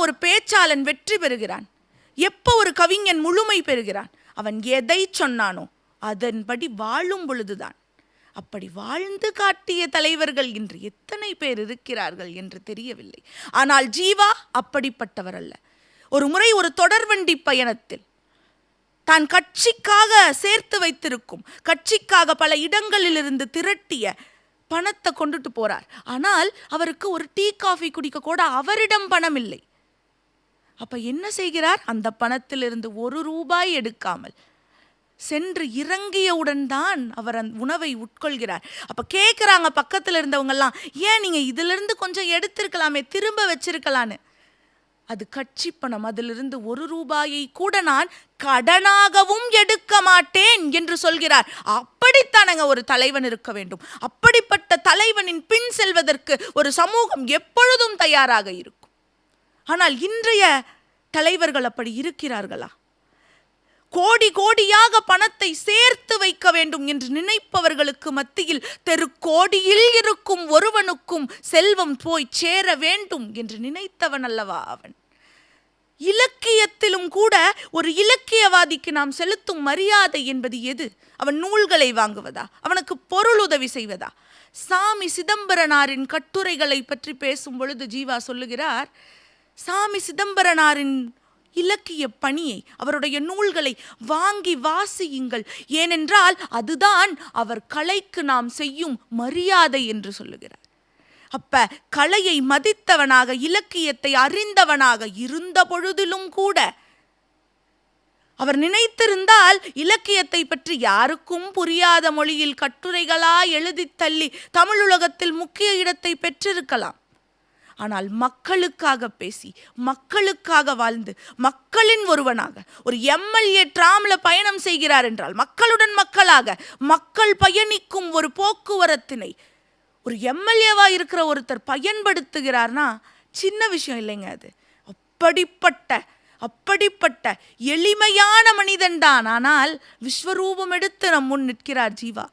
ஒரு பேச்சாளன் வெற்றி பெறுகிறான், எப்போ ஒரு கவிஞன் முழுமை பெறுகிறான், அவன் எதை சொன்னானோ அதன்படி வாழும் பொழுதுதான். அப்படி வாழ்ந்து காட்டிய தலைவர்கள் இன்று எத்தனை பேர் இருக்கிறார்கள் என்று தெரியவில்லை. ஆனால் ஜீவா அப்படிப்பட்டவர் அல்ல. ஒரு முறை ஒரு தொடர்வண்டி பயணத்தில் தான் கட்சிக்காக சேர்த்து வைத்திருக்கும், கட்சிக்காக பல இடங்களிலிருந்து திரட்டிய பணத்தை கொண்டுட்டு போறார். ஆனால் அவருக்கு ஒரு டீ காஃபி குடிக்க கூட அவரிடம் பணம் இல்லை. அப்ப என்ன செய்கிறார்? அந்த பணத்திலிருந்து 1 ரூபாய் எடுக்காமல் சென்று இறங்கியவுடன் தான் அவர் அந்த உணவை உட்கொள்கிறார். அப்ப கேட்குறாங்க பக்கத்தில் இருந்தவங்க எல்லாம், ஏன் நீங்க இதிலிருந்து கொஞ்சம் எடுத்திருக்கலாமே, திரும்ப வச்சிருக்கலான்னு. அது கட்சி பணம், அதிலிருந்து 1 ரூபாயை கூட நான் கடனாகவும் எடுக்க மாட்டேன் என்று சொல்கிறார். அப்படித்தானங்க ஒரு தலைவன் இருக்க வேண்டும். அப்படிப்பட்ட தலைவனின் பின் செல்வதற்கு ஒரு சமூகம் எப்பொழுதும் தயாராக இருக்கும். ஆனால் இன்றைய தலைவர்கள் அப்படி இருக்கிறார்களா? கோடி கோடியாக பணத்தை சேர்த்து வைக்க வேண்டும் என்று நினைப்பவர்களுக்கு மத்தியில் தெருக்கோடியில் இருக்கும் ஒருவனுக்கும் செல்வம் போய் சேர வேண்டும் என்று நினைத்தவன் அல்லவா அவன். இலக்கியத்திலும் கூட ஒரு இலக்கியவாதிக்கு நாம் செலுத்தும் மரியாதை என்பது எது? அவன் நூல்களை வாங்குவதா? அவனுக்கு பொருளுதவி செய்வதா? சாமி சிதம்பரனாரின் கட்டுரைகளை பற்றி பேசும் பொழுது ஜீவா சொல்லுகிறார், சாமி சிதம்பரனாரின் இலக்கிய பணியை, அவருடைய நூல்களை வாங்கி வாசியுங்கள், ஏனென்றால் அதுதான் அவர் கலைக்கு நாம் செய்யும் மரியாதை என்று சொல்லுகிறார். அப்ப கலையை மதித்தவனாக, இலக்கியத்தை அறிந்தவனாக இருந்த பொழுதிலும் கூட அவர் நினைத்திருந்தால் இலக்கியத்தை பற்றி யாருக்கும் புரியாத மொழியில் கட்டுரைகளா எழுதி தள்ளி தமிழுலகத்தில் முக்கிய இடத்தை பெற்றிருக்கலாம். ஆனால் மக்களுக்காக பேசி, மக்களுக்காக வாழ்ந்து, மக்களின் ஒருவனாக, ஒரு எம்எல்ஏ டிராம்ல பயணம் செய்கிறார் என்றால் மக்களுடன் மக்களாக, மக்கள் பயணிக்கும் ஒரு போக்குவரத்தினை ஒரு எம்எல்ஏவா இருக்கிற ஒருத்தர் பயன்படுத்துகிறார்னா சின்ன விஷயம் இல்லைங்க அது. அப்படிப்பட்ட எளிமையான மனிதன்தான். ஆனால் விஸ்வரூபம் எடுத்து நம் முன் நிற்கிறார் ஜீவா.